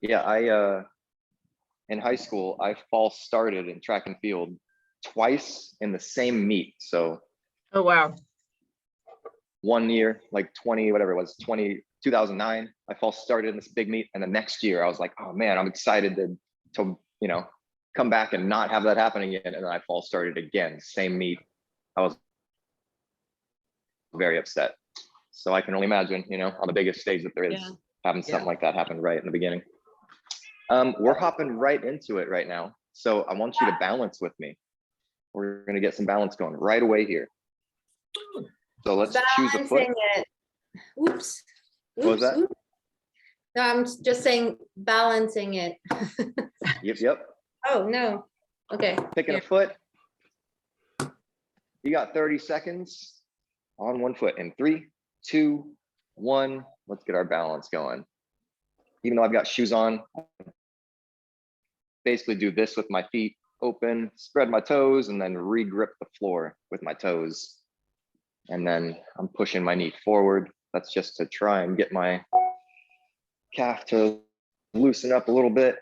Yeah, I in high school, I false started in track and field twice in the same meet. So Oh, wow. one year, like 20, whatever it was, 2009, I false started in this big meet. And the next year I was like, oh man, I'm excited to come back and not have that happen again. And then I false started again, same meet. I was very upset. So I can only imagine, on the biggest stage that there is, having something like that happen right in the beginning. We're hopping right into it right now. So I want you to balance with me. We're going to get some balance going right away here. So let's choose a foot. It. Oops. What was that? Oops. No, I'm just saying balancing it. Yep. Oh, no. Okay. Picking a foot. You got 30 seconds on one foot in 3, 2, 1. Let's get our balance going. Even though I've got shoes on, basically do this with my feet open, spread my toes, and then re-grip the floor with my toes. And then I'm pushing my knee forward. That's just to try and get my calf to loosen up a little bit.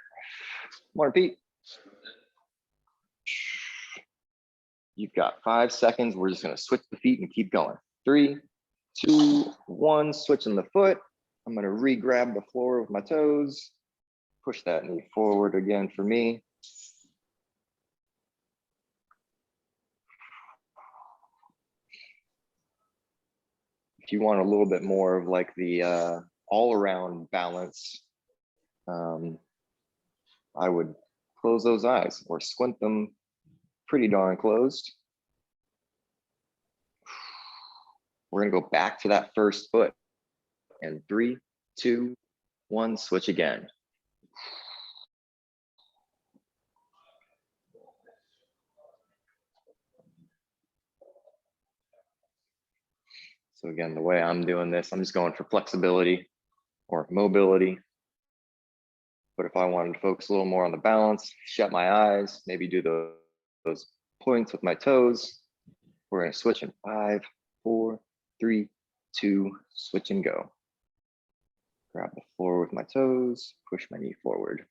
More Pete. You've got 5 seconds. We're just going to switch the feet and keep going. 3, 2, 1. Switching the foot. I'm going to re-grab the floor with my toes. Push that knee forward again for me. If you want a little bit more of like the all-around balance, I would close those eyes or squint them pretty darn closed. We're gonna go back to that first foot. And 3, 2, 1, switch again. So again, the way I'm doing this, I'm just going for flexibility or mobility. But if I wanted to focus a little more on the balance, shut my eyes, maybe do those points with my toes. We're gonna switch in 5, 4, 3, 2, switch and go. Grab the floor with my toes, push my knee forward.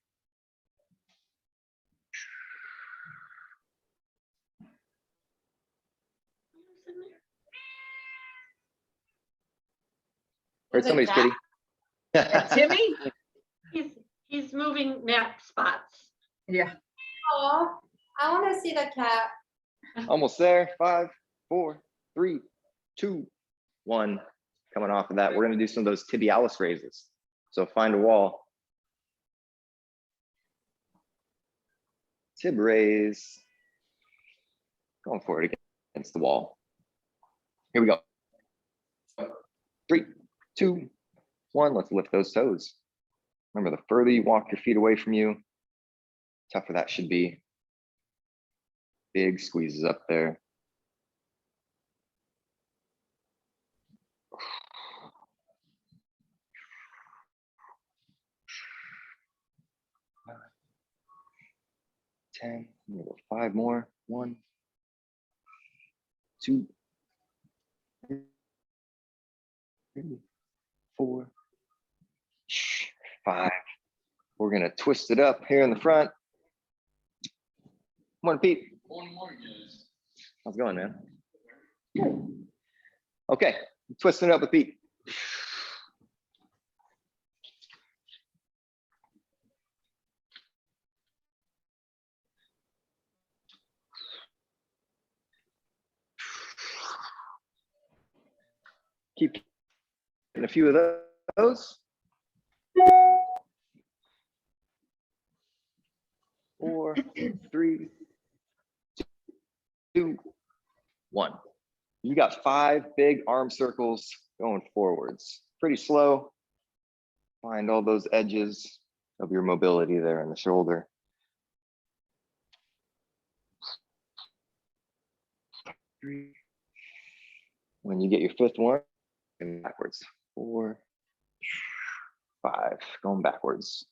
Heard somebody's kitty. Timmy? He's moving nap spots. Yeah. Oh, I want to see the cat. Almost there. 5, 4, 3, 2, 1. Coming off of that, we're gonna do some of those tibialis raises. So find a wall. Tib raise. Going for it against the wall. Here we go. 3, 2, 1. Let's lift those toes. Remember, the further you walk your feet away from you, tougher that should be. Big squeezes up there. Ten. I'm gonna go 5 more. 1, 2, 3, 4, 5. We're gonna twist it up here in the front. Come on, Pete. One more, guys. How's it going, man? Okay, twisting it up with Pete. Keep getting a few of those. 4, 3, 2, 1. You got 5 big arm circles going forwards. Pretty slow. Find all those edges of your mobility there in the shoulder. When you get your 5th one, and backwards. 4, 5, going backwards.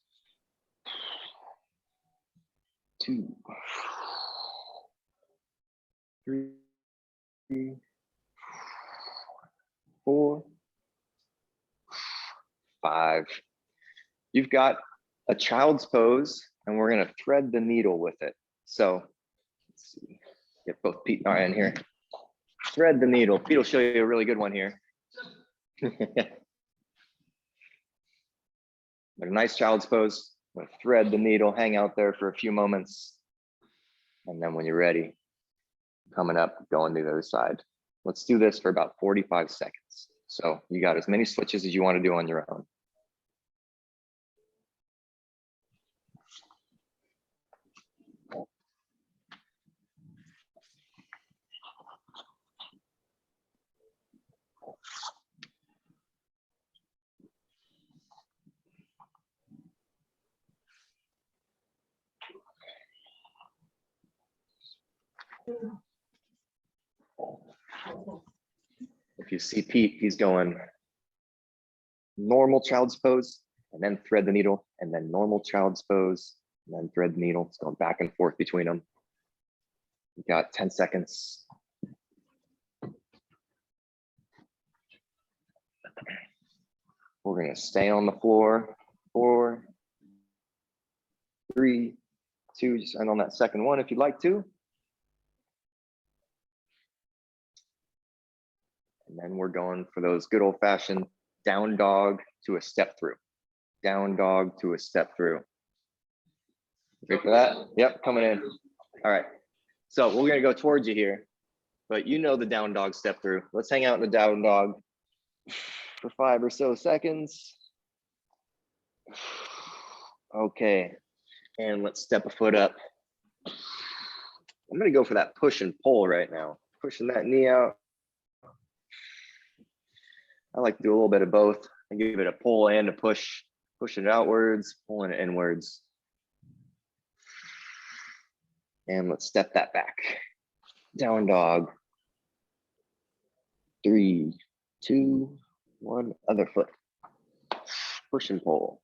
2, 3, 4, 5. You've got a child's pose, and we're gonna thread the needle with it. So let's see, get both Pete and I in here. Thread the needle. Pete will show you a really good one here. A nice child's pose. I'm gonna thread the needle, hang out there for a few moments. And then when you're ready, coming up, going to the other side. Let's do this for about 45 seconds. So you got as many switches as you want to do on your own. If you see Pete, he's going normal child's pose, and then thread the needle, and then normal child's pose, and then thread the needle. It's going back and forth between them. You got 10 seconds. We're gonna stay on the floor. 4, 3, 2, just end on that second one if you'd like to. And then we're going for those good old fashioned down dog to a step through. Down dog to a step through. Ready for that? Yep, coming in. All right. So we're gonna go towards you here, but you know the down dog step through. Let's hang out in the down dog for 5 or so seconds. Okay, and let's step a foot up. I'm gonna go for that push and pull right now. Pushing that knee out. I like to do a little bit of both. I give it a pull and a push. Pushing it outwards, pulling it inwards. And let's step that back. Down dog. 3, 2, 1, other foot. Push and pull.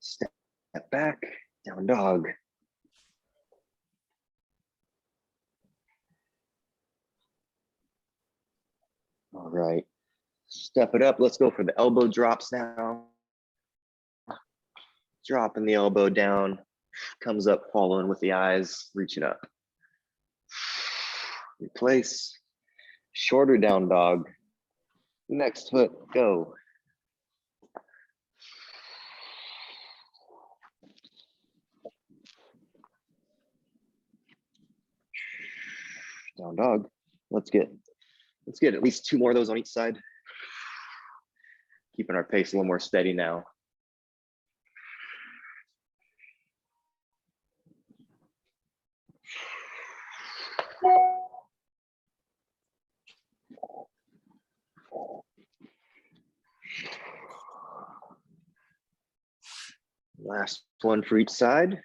Step back, down dog. All right, step it up. Let's go for the elbow drops now. Dropping the elbow down, comes up, following with the eyes, reaching up. Replace, shorter down dog. Next foot, go. Down dog. Let's get at least 2 more of those on each side. Keeping our pace a little more steady now. Last one for each side.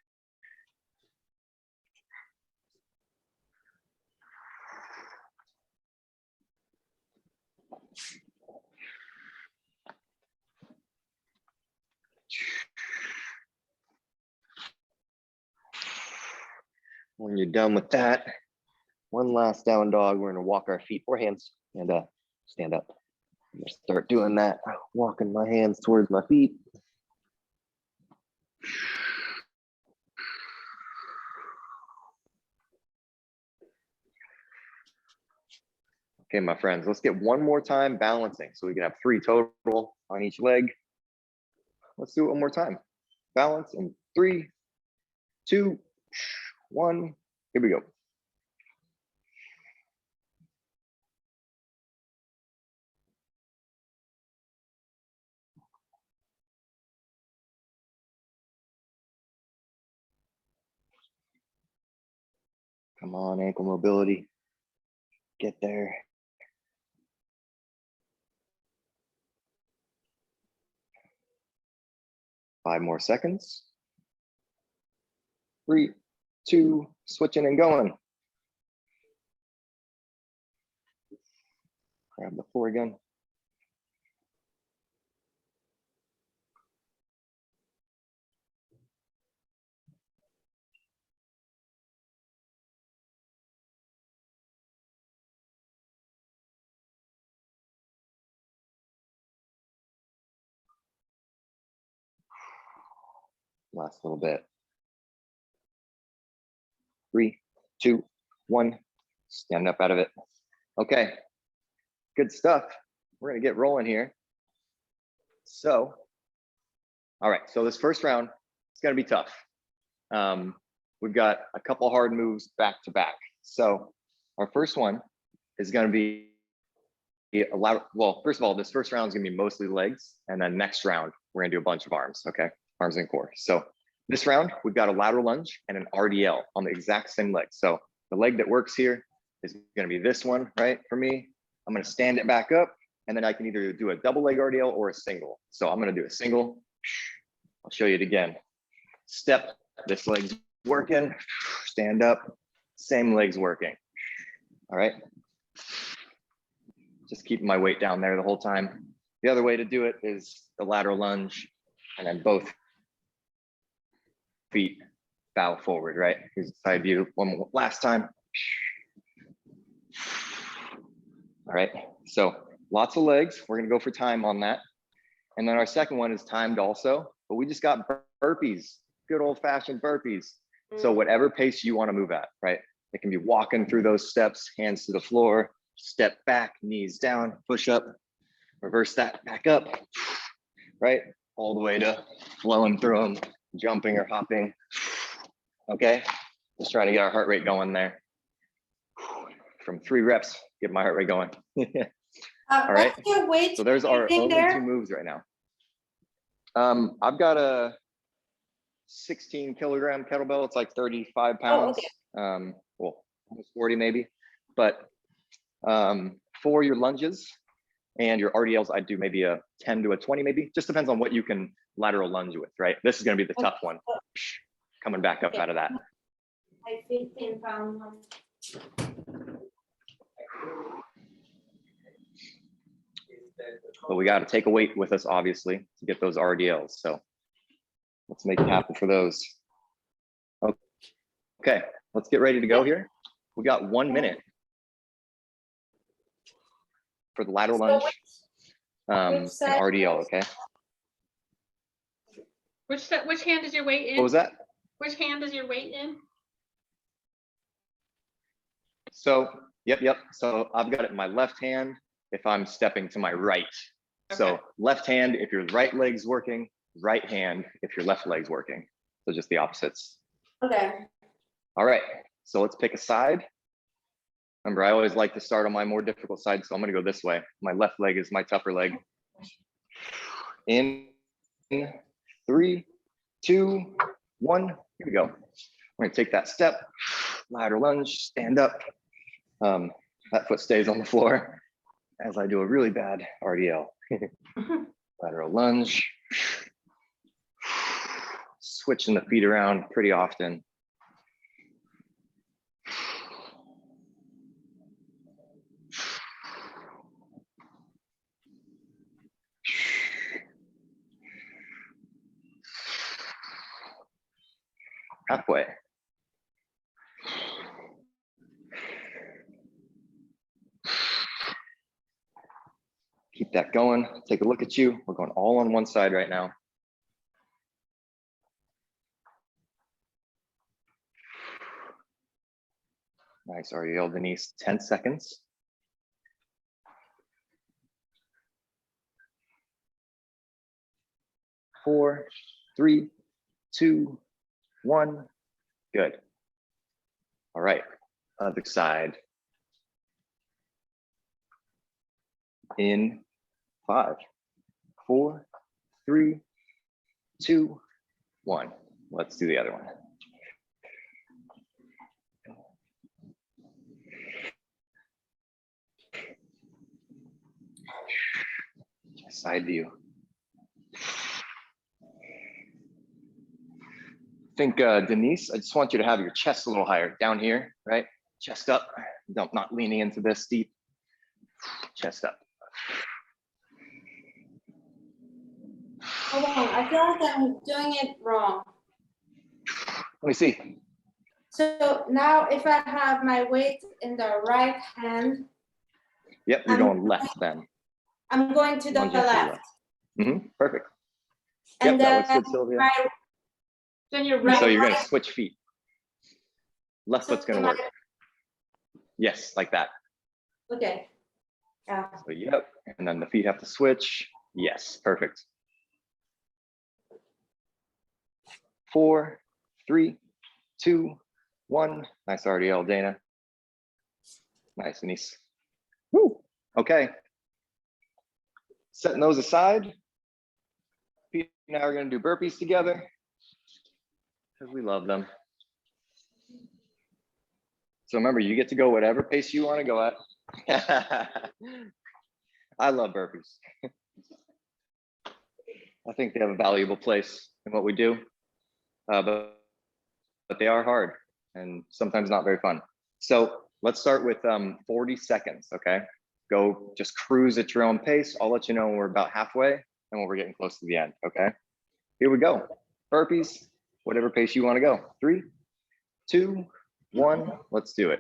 When you're done with that, one last down dog, we're gonna walk our feet or hands and stand up. I'm gonna start doing that, walking my hands towards my feet. Okay, my friends, let's get one more time balancing so we can have 3 total on each leg. Let's do it one more time. Balance in 3, 2, 1. Here we go. Come on, ankle mobility. Get there. Five more seconds. 3, 2, switching and going. Grab the floor again. Last little bit. 3, 2, 1. Stand up out of it. Okay, good stuff. We're gonna get rolling here. So, all right, so this first round, it's gonna be tough. We've got a couple hard moves back to back. So our first one is gonna be a lot. Well, first of all, this first round is gonna be mostly legs, and then next round, we're gonna do a bunch of arms, okay? Arms and core. So this round, we've got a lateral lunge and an RDL on the exact same leg. So the leg that works here is gonna be this one, right? For me, I'm gonna stand it back up, and then I can either do a double leg RDL or a single. So I'm gonna do a single. I'll show you it again. Step, this leg's working, stand up, same leg's working. All right. Just keeping my weight down there the whole time. The other way to do it is the lateral lunge, and then both feet bow forward, right? Here's the side view one more last time. All right, so lots of legs. We're gonna go for time on that. And then our second one is timed also, but we just got burpees, good old fashioned burpees. So whatever pace you wanna move at, right? It can be walking through those steps, hands to the floor, step back, knees down, push up, reverse that back up, right? All the way to flowing through them, jumping or hopping. Okay, just trying to get our heart rate going there. From 3 reps, get my heart rate going. All right, What's your weight so there's our using only there? 2 moves right now. I've got a 16 kilogram kettlebell. It's like 35 pounds. okay. Well, almost 40 maybe. But for your lunges and your RDLs, I'd do maybe a 10 to a 20 maybe. Just depends on what you can lateral lunge with, right? This is gonna be the tough one. Coming back up out of that. Like 15 pounds. But we got to take a weight with us, obviously, to get those RDLs. So let's make it happen for those. Okay, let's get ready to go here. We got 1 minute for the lateral lunge and RDL, okay? Which hand is your weight in? What was that? Which hand is your weight in? So, yep. So I've got it in my left hand if I'm stepping to my right. So Okay. left hand if your right leg's working, right hand if your left leg's working. So just the opposites. Okay. All right, so let's pick a side. Remember, I always like to start on my more difficult side, so I'm gonna go this way. My left leg is my tougher leg. In 3, 2, 1, here we go. We're gonna take that step, lateral lunge, stand up. That foot stays on the floor as I do a really bad RDL. Lateral lunge. Switching the feet around pretty often. Halfway. Keep that going. Take a look at you. We're going all on one side right now. Nice RDL, Denise. 10 seconds. Four, 3, 2, 1. Good. All right. Other side. In 5, 4, 3, 2, 1. Let's do the other one. Side view. Think, Denise, I just want you to have your chest a little higher down here, right? Chest up. Not leaning into this deep. Chest up. Hold on, I feel like I'm doing it wrong. Let me see. So now if I have my weight in the right hand, Yep, you're going left then. I'm going to the Lunging to the left. Perfect. And Yep, that looks then good, Sylvia. Then your And right. so you're gonna right. switch feet. Left foot's gonna work. Yes, like that. Okay. Yeah. So yep, and then the feet have to switch. Yes, perfect. 4, 3, 2, 1. Nice RDL, Dana. Nice, Denise. Woo. Okay. Setting those aside. Pete and I are going to do burpees together because we love them. So remember, you get to go whatever pace you want to go at. I love burpees. I think they have a valuable place in what we do, but they are hard and sometimes not very fun. So let's start with 40 seconds, okay? Go just cruise at your own pace. I'll let you know when we're about halfway and when we're getting close to the end, okay? Here we go. Burpees, whatever pace you want to go. 3, 2, 1, let's do it.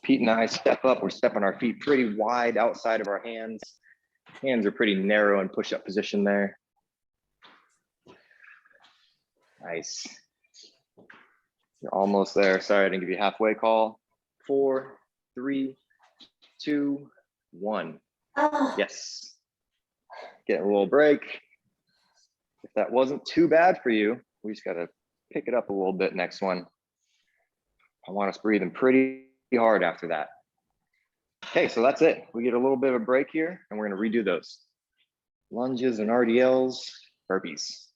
Pete and I step up, we're stepping our feet pretty wide outside of our hands. Hands are pretty narrow in push-up position there. Nice. You're almost there. Sorry, I didn't give you a halfway call. 4, 3, 2, 1. Oh, Yes. Get a little break. If that wasn't too bad for you, we just gotta pick it up a little bit next one. I want us breathing pretty hard after that. Okay, so that's it. We get a little bit of a break here and we're gonna redo those. Lunges and RDLs, burpees.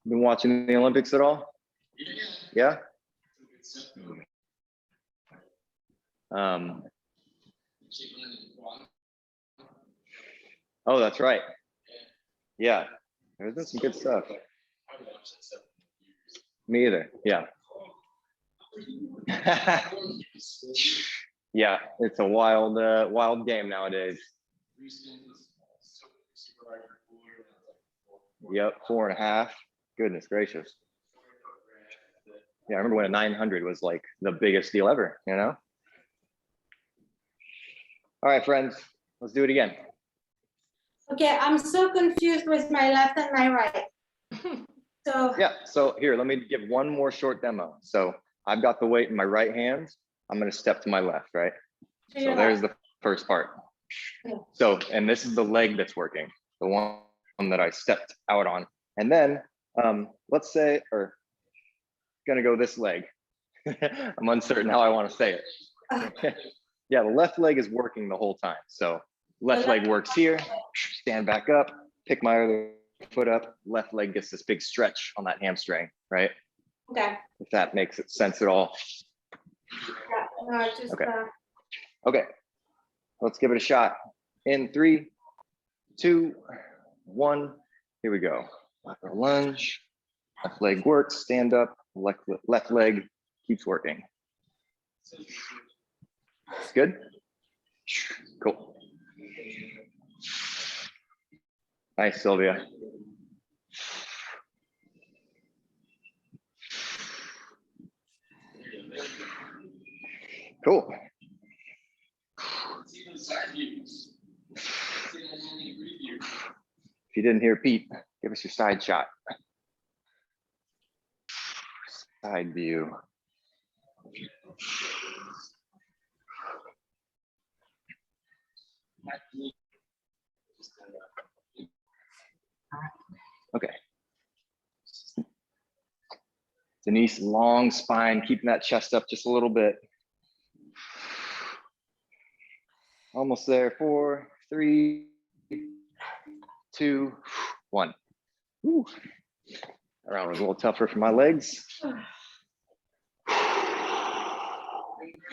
Been watching the Olympics at all? Yeah? Oh, that's right. Yeah, there's been some good stuff. Me either, yeah. Yeah, it's a wild game nowadays. Yep, 4.5. Goodness gracious. Yeah, I remember when a 900 was like the biggest deal ever, you know? All right, friends, let's do it again. okay, I'm so confused with my left and my right. So, Yeah, so here, let me give one more short demo. So I've got the weight in my right hand. I'm gonna step to my left, right? to So your there's left. the first part. Yeah. So, and this is the leg that's working, the one that I stepped out on. And then let's say, or gonna go this leg. I'm uncertain how I want to say it. Yeah, the left leg is working the whole time. So left leg works here, stand back up, pick my other foot up, left leg gets this big stretch on that hamstring, right? Okay, If that makes sense at all. yeah, no, I just, Okay. Okay, let's give it a shot. In 3, 2, 1, here we go. Lateral lunge, left leg works, stand up, left leg keeps working. Good? Cool. Nice, Sylvia. Cool. If you didn't hear Pete, give us your side shot. Side view. Okay. Denise, long spine, keeping that chest up just a little bit. Almost there. 4, 3, 2, 1. Woo. That round was a little tougher for my legs.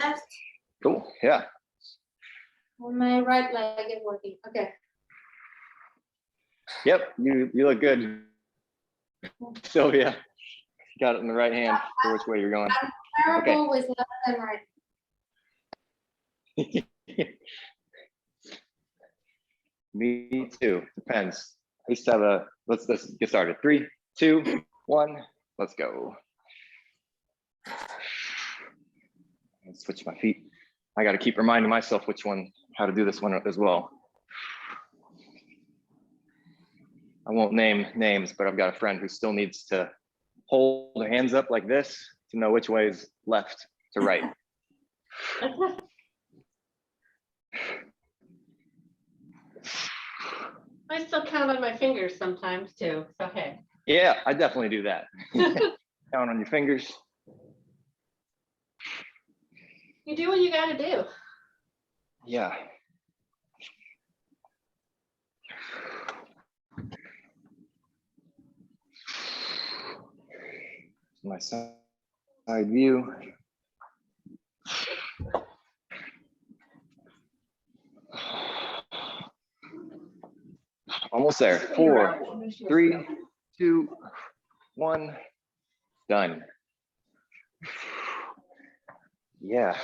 left, Cool. Yeah. my right leg is working. Okay. Yep. You look good, Sylvia. got it in the right hand for which way you're going. Terrible with left and right. Me too. Depends. I used to have a, let's get started. 3, 2, 1, let's go. Let's switch my feet. I got to keep reminding myself which one, how to do this one as well. I won't name names, but I've got a friend who still needs to hold their hands up like this to know which way is left to right. I still count on my fingers sometimes too. So hey. Yeah, I definitely do that. Count on your fingers. You do what you got to do. Yeah. My side view. Almost there. 4, 3, 2, 1. Done. Yeah.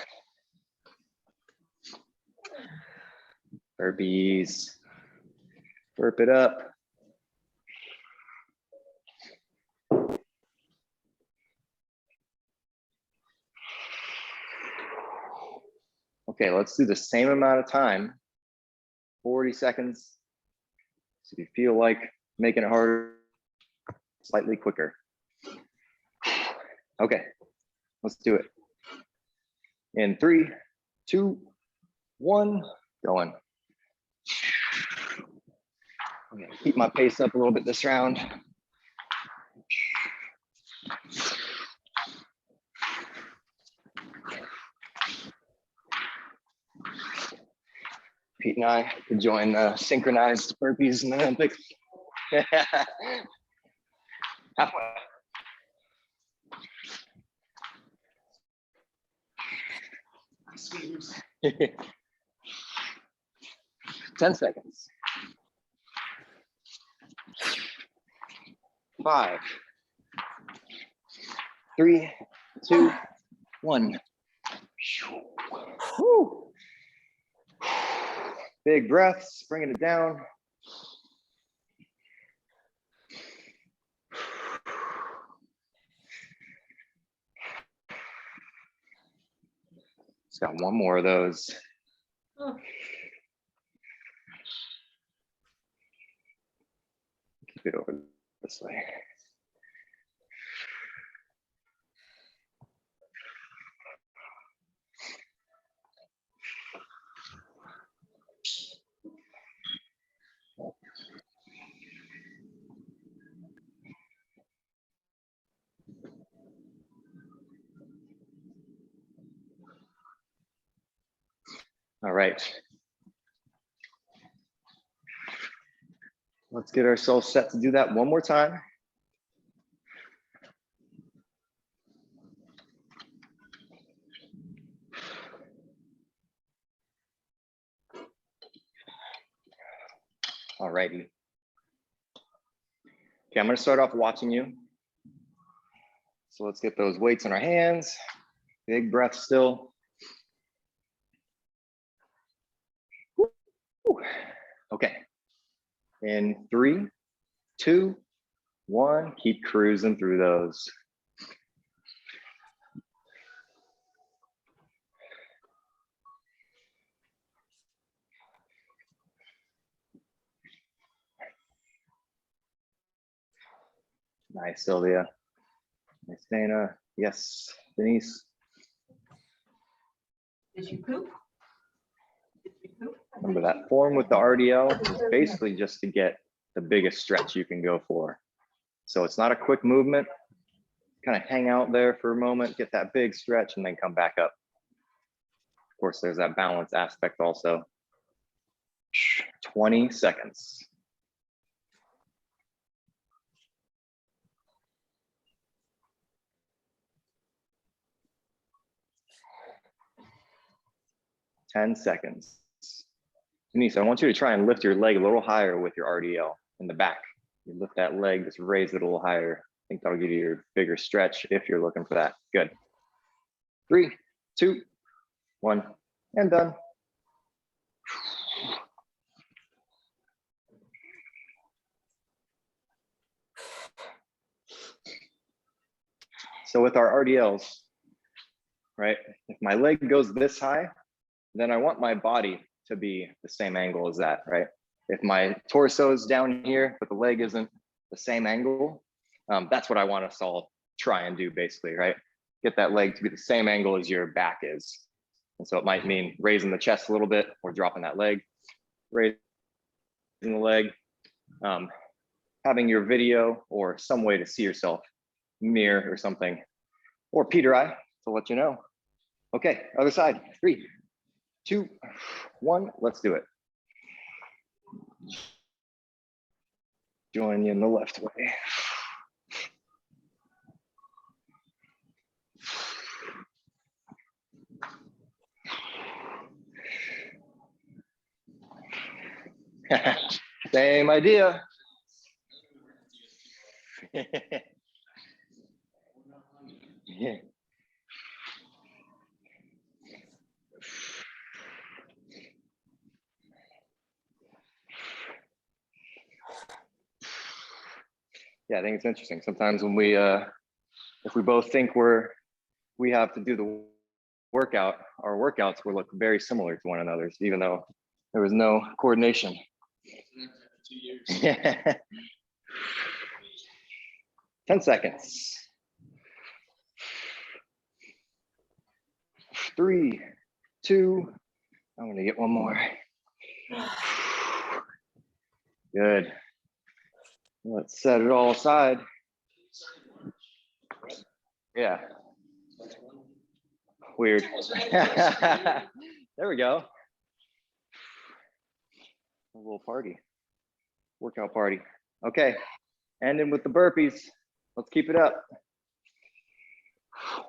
Burpees. Burp it up. Okay, let's do the same amount of time. 40 seconds. So if you feel like making it harder, slightly quicker. Okay, let's do it. In 3, 2, 1, going. I'm gonna keep my pace up a little bit this round. Pete and I could join the synchronized burpees in the Olympics. Halfway. Squeeze. 10 seconds. 5, 3, 2, 1. Whew. Big breaths, bringing it down. Just got one more of those. Oh. Keep it over this way. All right. Let's get ourselves set to do that one more time. All righty. Okay, I'm gonna start off watching you. So let's get those weights in our hands. Big breath still. Okay. In 3, 2, 1, keep cruising through those. Nice, Sylvia. Nice, Dana. Yes, Denise. Did you poop? Remember that form with the RDL is basically just to get the biggest stretch you can go for. So it's not a quick movement. Kind of hang out there for a moment, get that big stretch, and then come back up. Of course, there's that balance aspect also. 20 seconds. Ten seconds. Denise, I want you to try and lift your leg a little higher with your RDL in the back. You lift that leg, just raise it a little higher. think that'll give you your bigger stretch if you're looking for that. Good. 3, 2, 1, and done. So with our RDLs, right, if my leg goes this high, then I want my body to be the same angle as that, right? If my torso is down here, but the leg isn't the same angle, that's what I want us all try and do basically, right? Get that leg to be the same angle as your back is. And so it might mean raising the chest a little bit or dropping that leg, raising the leg, having your video or some way to see yourself, mirror or something, or Peter eye to let you know. Okay, other side, 3, 2, 1, let's do it. Join you in the left way. Same idea. Yeah. Yeah, I think it's interesting. Sometimes when we, if we both think we have to do the workout, our workouts will look very similar to one another's, even though there was no coordination. 10 seconds. 3, 2, I'm gonna get one more. Good. Let's set it all aside. Yeah. Weird. There we go. A little party. Workout party. Okay. Ending with the burpees. Let's keep it up.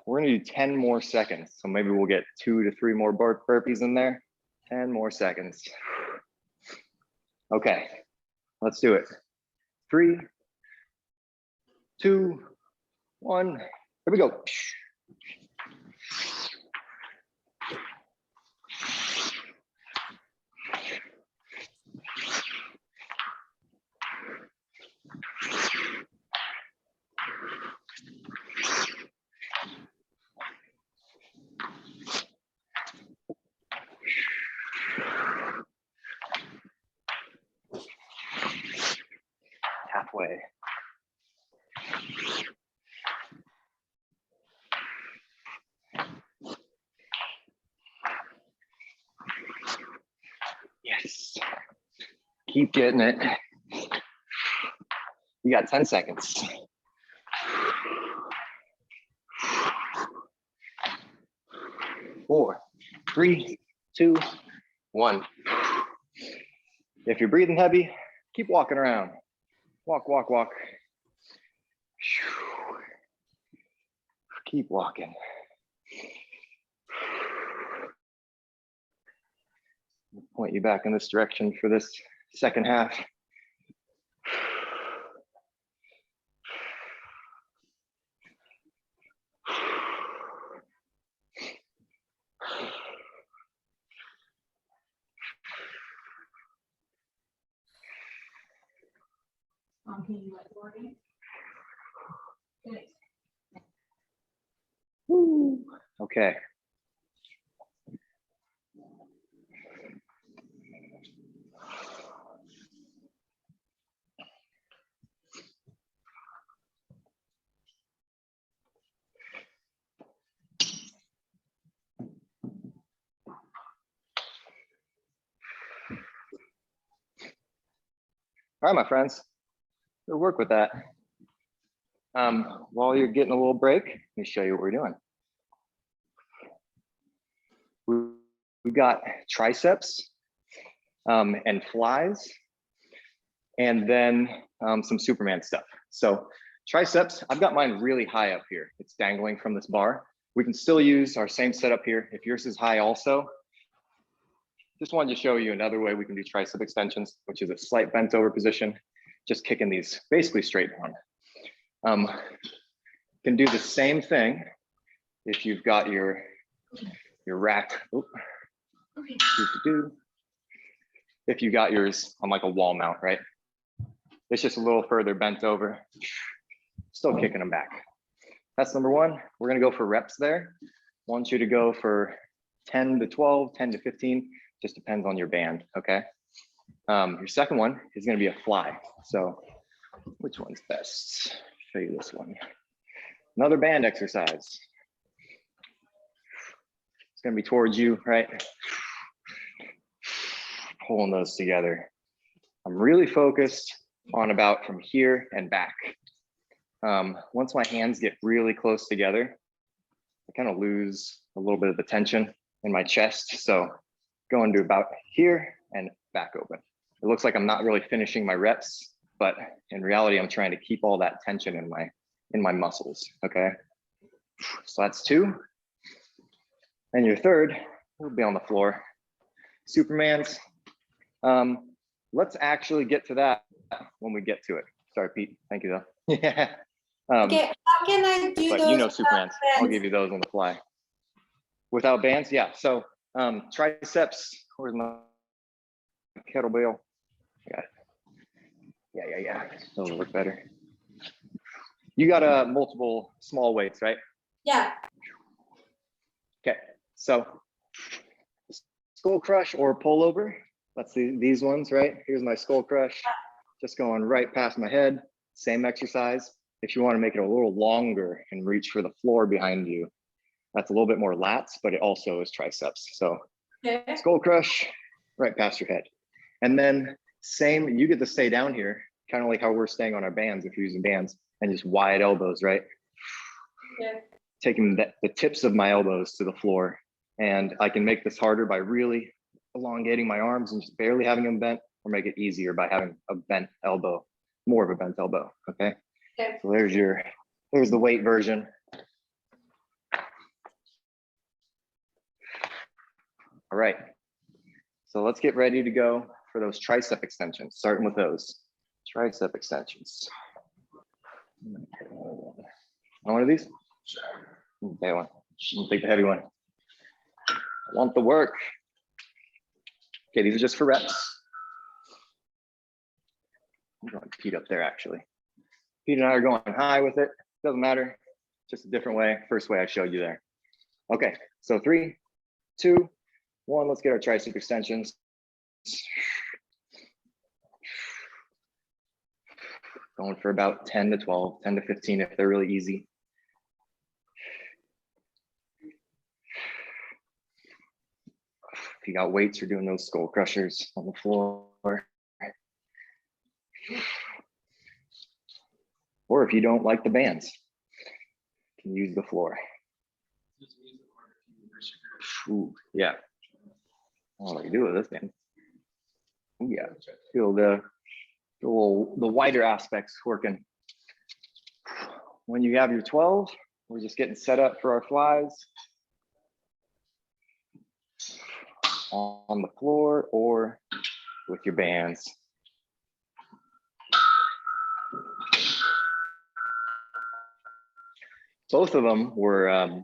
We're gonna do 10 more seconds. So maybe we'll get 2 to 3 more burpees in there. 10 more seconds. Okay, let's do it. 3, 2, 1. Here we go. Halfway. Yes. Keep getting it. You got 10 seconds. 4, 3, 2, 1. If you're breathing heavy, keep walking around. Walk, walk, walk. Keep walking. I'll point you back in this direction for this second half. Woo. Okay. All right, my friends, we'll work with that. While you're getting a little break, let me show you what we're doing. We've got triceps and flies, and then some Superman stuff. So triceps, I've got mine really high up here. It's dangling from this bar. We can still use our same setup here. If yours is high also, just wanted to show you another way we can do tricep extensions, which is a slight bent over position, just kicking these basically straight down. Can do the same thing if you've got your rack. Oop. If you got yours on like a wall mount, right? It's just a little further bent over, still kicking them back. That's number one. We're gonna go for reps there. I want you to go for 10 to 12, 10 to 15, just depends on your band, okay? Your second one is gonna be a fly. So which one's best? Show you this one. Another band exercise. It's gonna be towards you, right? Pulling those together. I'm really focused on about from here and back. Once my hands get really close together, I kind of lose a little bit of the tension in my chest. So going to about here and back open. It looks like I'm not really finishing my reps, but in reality, I'm trying to keep all that tension in my muscles, okay? So that's two. And your third will be on the floor. Superman's. Let's actually get to that when we get to it. Sorry, Pete. Thank you, though. Yeah. Okay, how can I do But those? you know Superman's. I'll bands? give you those on the fly. Without bands, yeah. So triceps, where's my kettlebell? Got it. Yeah. Those will look better. You got multiple small weights, right? Yeah, Okay, so skull crush or pull over. Let's see these ones, right? Here's my skull crush, just going right past my head. Same exercise. If you want to make it a little longer and reach for the floor behind you, that's a little bit more lats, but it also is triceps. So okay. skull crush, right past your head. And then same, you get to stay down here, kind of like how we're staying on our bands if you're using bands, and just wide elbows, right? Yeah. Taking the tips of my elbows to the floor. And I can make this harder by really elongating my arms and just barely having them bent, or make it easier by having a bent elbow, more of a bent elbow, okay? Okay. So there's the weight version. All right, so let's get ready to go for those tricep extensions, starting with those tricep extensions. One of these? Okay, one. I'll take the heavy one. I want the work. Okay, these are just for reps. I'm going to Pete up there actually. Pete and I are going high with it. Doesn't matter, just a different way. First way I showed you there. Okay, so 3, 2, 1, let's get our tricep extensions. Going for about 10 to 12, 10 to 15 if they're really easy. If you got weights, you're doing those skull crushers on the floor. Or if you don't like the bands, you can use the floor. Ooh, yeah. What do I do with this band? Ooh, yeah, feel the wider aspects working. When you have your 12, we're just getting set up for our flies. On the floor or with your bands. Both of them we're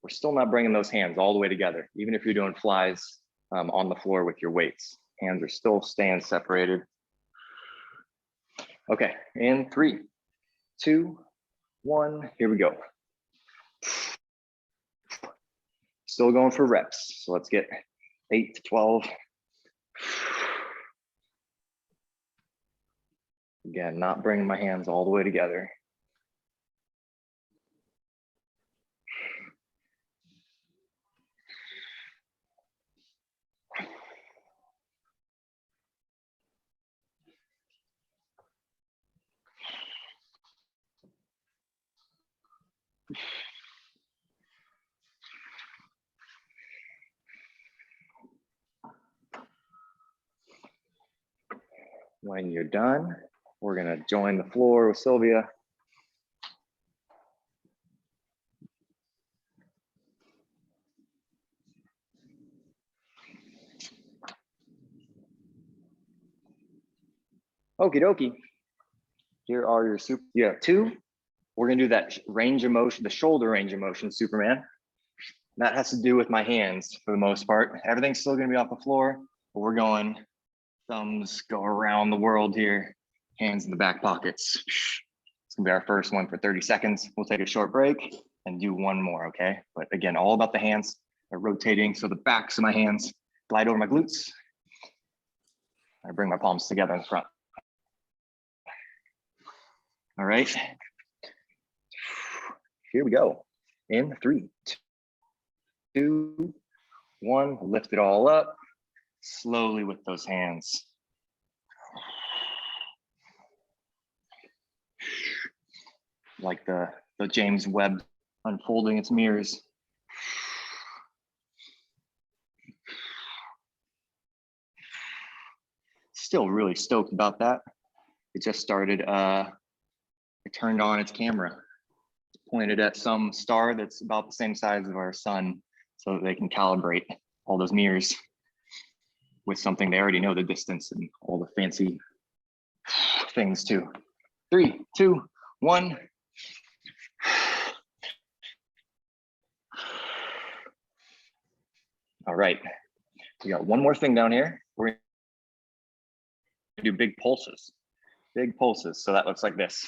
still not bringing those hands all the way together. Even if you're doing flies on the floor with your weights, hands are still staying separated. Okay, in 3, 2, 1, here we go. Still going for reps. So let's get 8 to 12. Again, not bringing my hands all the way together. When you're done, we're gonna join the floor with Sylvia. Okie dokie. Here are your super, you have 2. We're gonna do that range of motion, the shoulder range of motion, Superman. That has to do with my hands for the most part. Everything's still gonna be off the floor, but we're going, thumbs go around the world here, hands in the back pockets. It's gonna be our first one for 30 seconds. We'll take a short break and do one more, okay? But again, all about the hands. They're rotating, so the backs of my hands glide over my glutes. I bring my palms together in front. All right, here we go. In 3, 2, 1, lift it all up, slowly with those hands. Like the James Webb unfolding its mirrors. Still really stoked about that. It just started, it turned on its camera, pointed at some star that's about the same size of our sun so that they can calibrate all those mirrors with something they already know the distance and all the fancy things too. 3, 2, 1. All right, we got one more thing down here. We're gonna do big pulses. Big pulses, so that looks like this.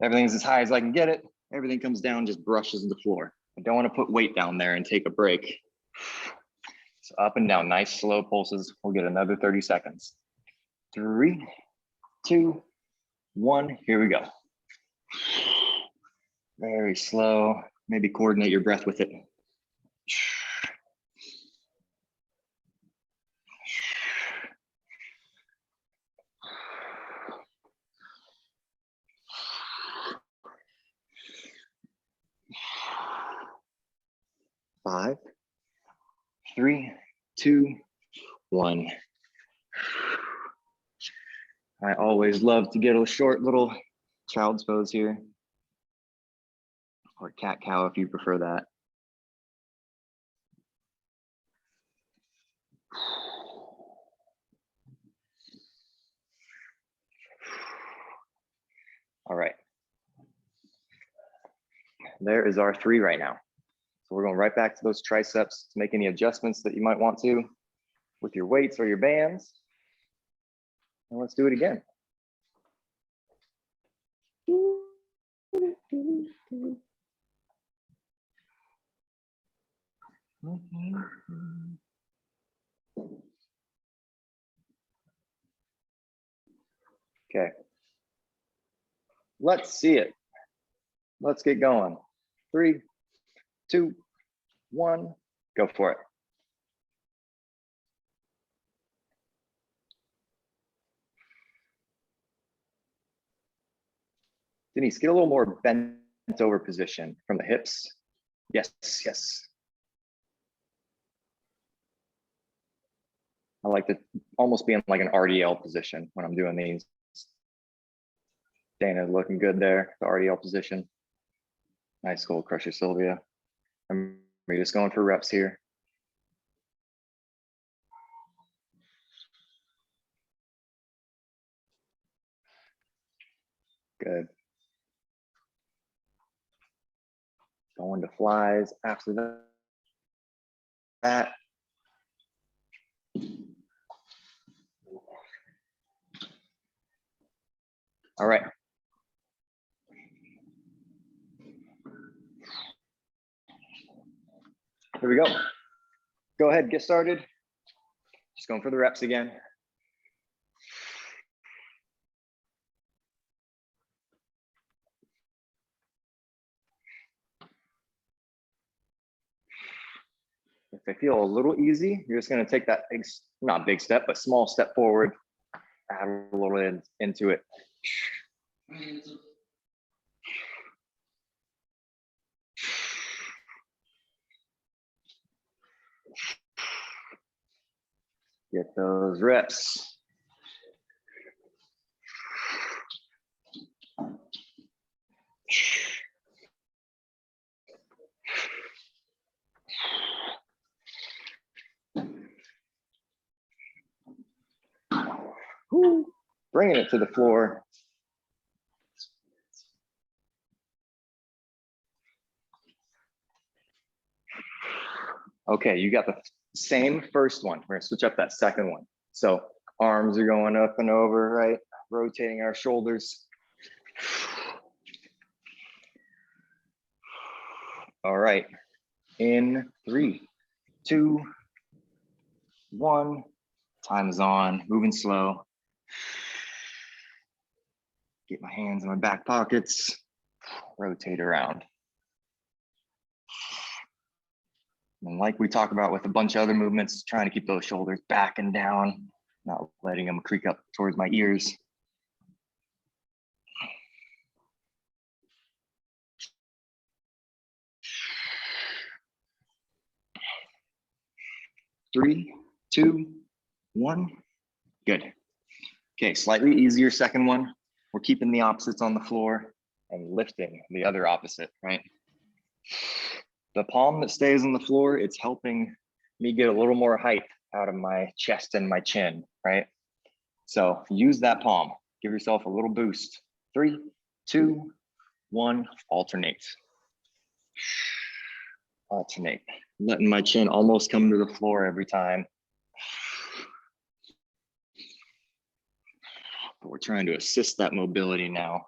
Everything's as high as I can get it. Everything comes down, just brushes the floor. I don't want to put weight down there and take a break. So up and down, nice slow pulses. We'll get another 30 seconds. 3, 2, 1, here we go. Very slow, maybe coordinate your breath with it. 5, 3, 2, 1. I always love to get a short little child's pose here, or cat cow if you prefer that. All right. There is our 3 right now. So we're going right back to those triceps to make any adjustments that you might want to with your weights or your bands. And let's do it again. Okay. Let's see it. Let's get going. 3, 2, 1, go for it. Denise, get a little more bent over position from the hips. Yes, yes. I like to almost be in like an RDL position when I'm doing these. Dana's looking good there, the RDL position. Nice goal crusher, Sylvia. We're just going for reps here. Good. Going to flies after that. All right. Here we go. Go ahead, get started. Just going for the reps again. If they feel a little easy, you're just going to take that big, not big step, but small step forward, add a little bit into it. Get those reps. Woo. Bringing it to the floor. Okay, you got the same first one. We're gonna switch up that second one. So arms are going up and over, right? Rotating our shoulders. All right, in 3, 2, 1, time is on, moving slow. Get my hands in my back pockets, rotate around. And like we talk about with a bunch of other movements, trying to keep those shoulders back and down, not letting them creak up towards my ears. Three, two, one, good. Okay, slightly easier second one. We're keeping the opposites on the floor and lifting the other opposite, right? The palm that stays on the floor, it's helping me get a little more height out of my chest and my chin, right? So use that palm, give yourself a little boost. 3, 2, 1, alternate. Alternate, letting my chin almost come to the floor every time. But we're trying to assist that mobility now.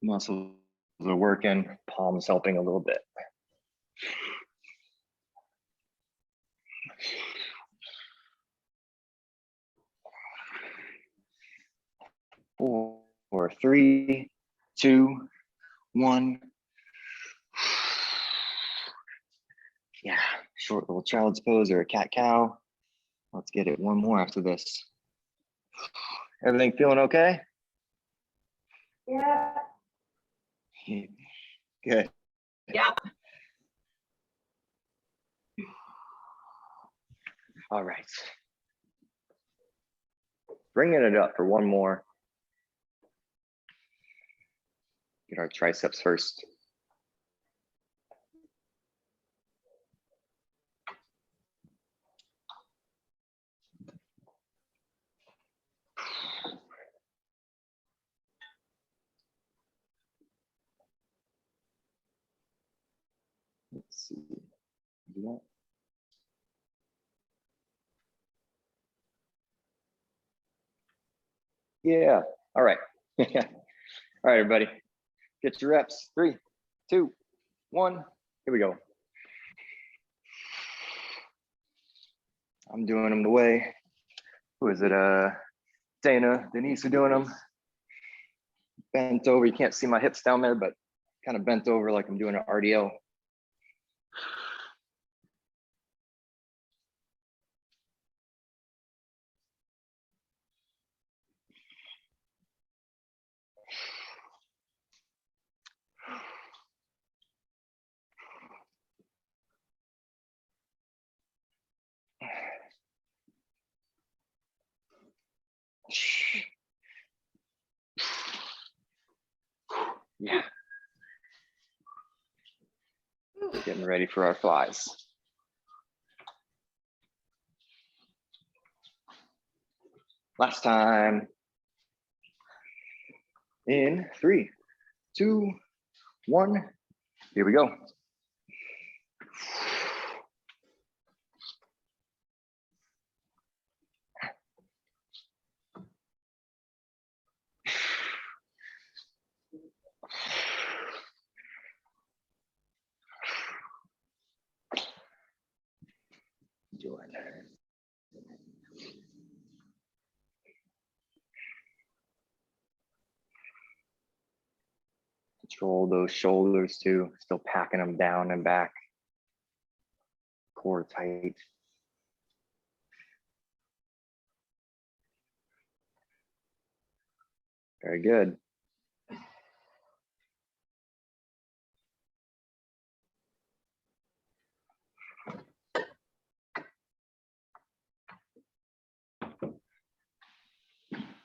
Muscles are working, palms helping a little bit. Four, 3, 2, 1. Yeah, short little child's pose or a cat cow. Let's get it one more after this. Everything feeling okay? Yeah. Good. Yeah. All right. Bringing it up for one more. Get our triceps first. Let's see. Do that. Yeah. All right. All right, everybody. Get your reps. 3, 2, 1. Here we go. I'm doing them the way. Who is it? Dana, Denise are doing them. Bent over. You can't see my hips down there, but kind of bent over like I'm doing an RDL. Yeah. Getting ready for our flies. Last time. In 3, 2, 1. Here we go. Doing it. Control those shoulders too, still packing them down and back. Core tight. Very good.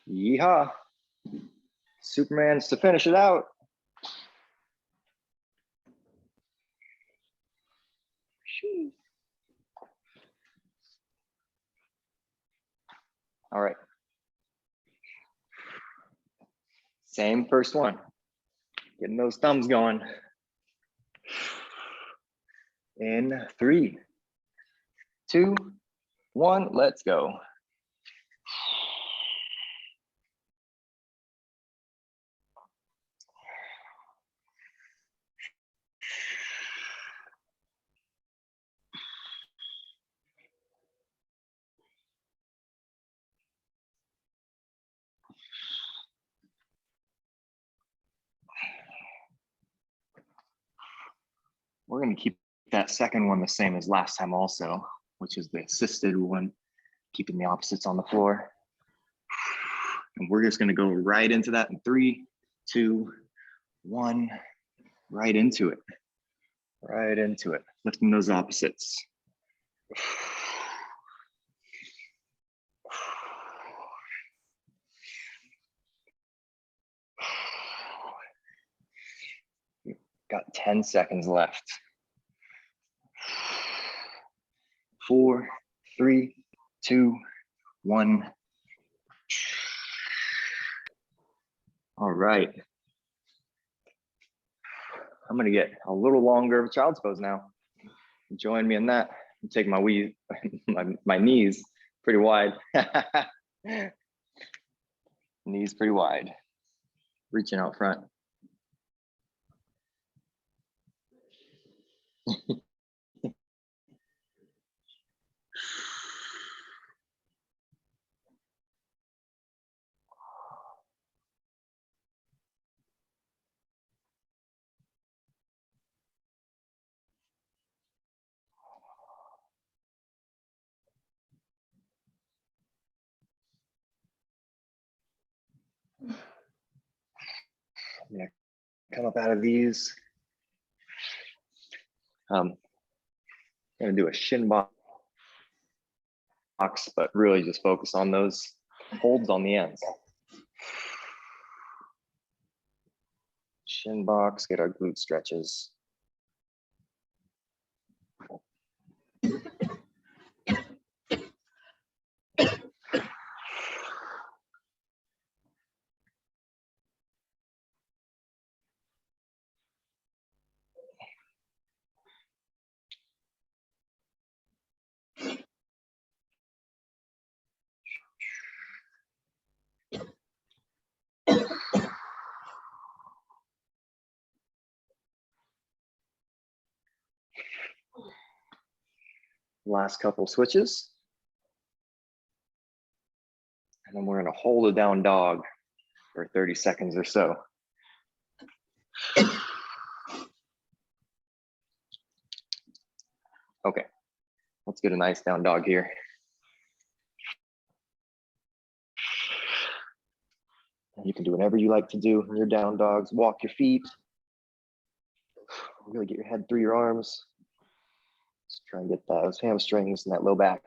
Yeehaw. Superman's to finish it out. All right. Same first one. Getting those thumbs going. In 3, 2, 1, let's go. We're going to keep that second one the same as last time also, which is the assisted one, keeping the opposites on the floor. And we're just going to go right into that in 3, 2, 1, right into it. Right into it, lifting those opposites. Got 10 seconds left. 4, 3, 2, 1. All right. I'm gonna get a little longer of a child's pose now. Join me in that. Take my my knees pretty wide. Knees pretty wide. Reaching out front. I'm gonna come up out of these. I'm gonna do a shin box, but really just focus on those holds on the ends. Shin box, get our glute stretches. Last couple switches. And then we're gonna hold a down dog for 30 seconds or so. Okay, let's get a nice down dog here. You can do whatever you like to do in your down dogs. Walk your feet. Really get your head through your arms. Just try and get those hamstrings and that low back.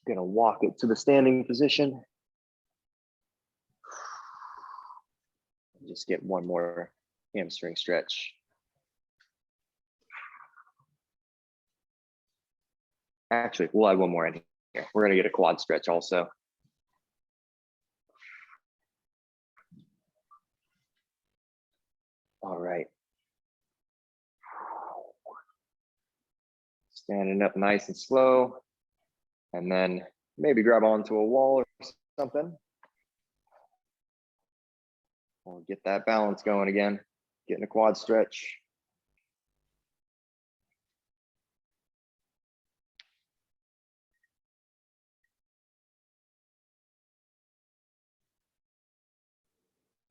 Gonna walk it to the standing position. Just get one more hamstring stretch. Actually, we'll add one more in here. We're gonna get a quad stretch also. All right. Standing up nice and slow. And then maybe grab onto a wall or something. Or get that balance going again. Getting a quad stretch.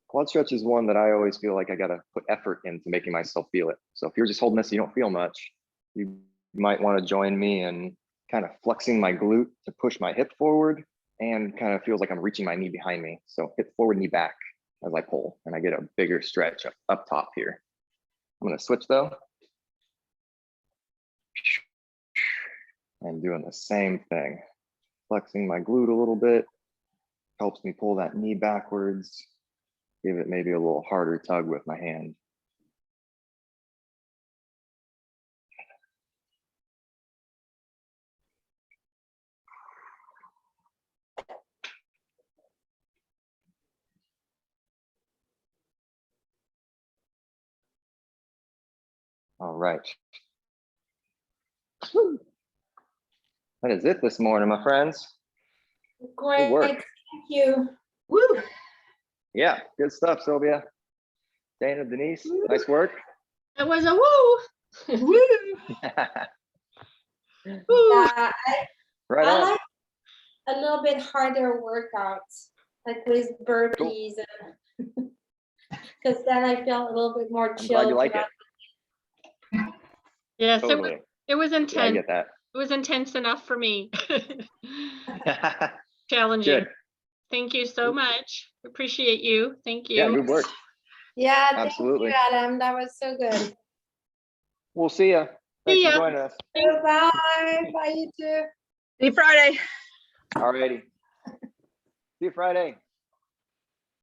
Quad stretch is one that I always feel like I gotta put effort into making myself feel it. So if you're just holding this, you don't feel much, you might wanna join me in kind of flexing my glute to push my hip forward and kind of feels like I'm reaching my knee behind me. So hip forward, knee back as I pull and I get a bigger stretch up top here. I'm gonna switch though. And doing the same thing. Flexing my glute a little bit, helps me pull that knee backwards. give it maybe a little harder tug with my hand. All right. That is it this morning, my friends. Great, work. thank you. Woo. Yeah, good stuff, Sylvia. Dana, Denise, nice work. It was a woo. Woo. Woo. Yeah, Right I on. like a little bit harder workouts, like with burpees, because then I feel a little bit more I'm chill. glad you like it. Yes, Totally. it was Yeah, I intense. get that. It was intense enough for me. Challenging. Good. Thank you so much. Appreciate you. Thank you. Yeah, good work. Yeah, Absolutely. thank you, Adam. That was so good. We'll see ya. Thanks ya. for joining us. Thanks. Bye. Bye, you too. See you Friday. Alrighty. See you Friday.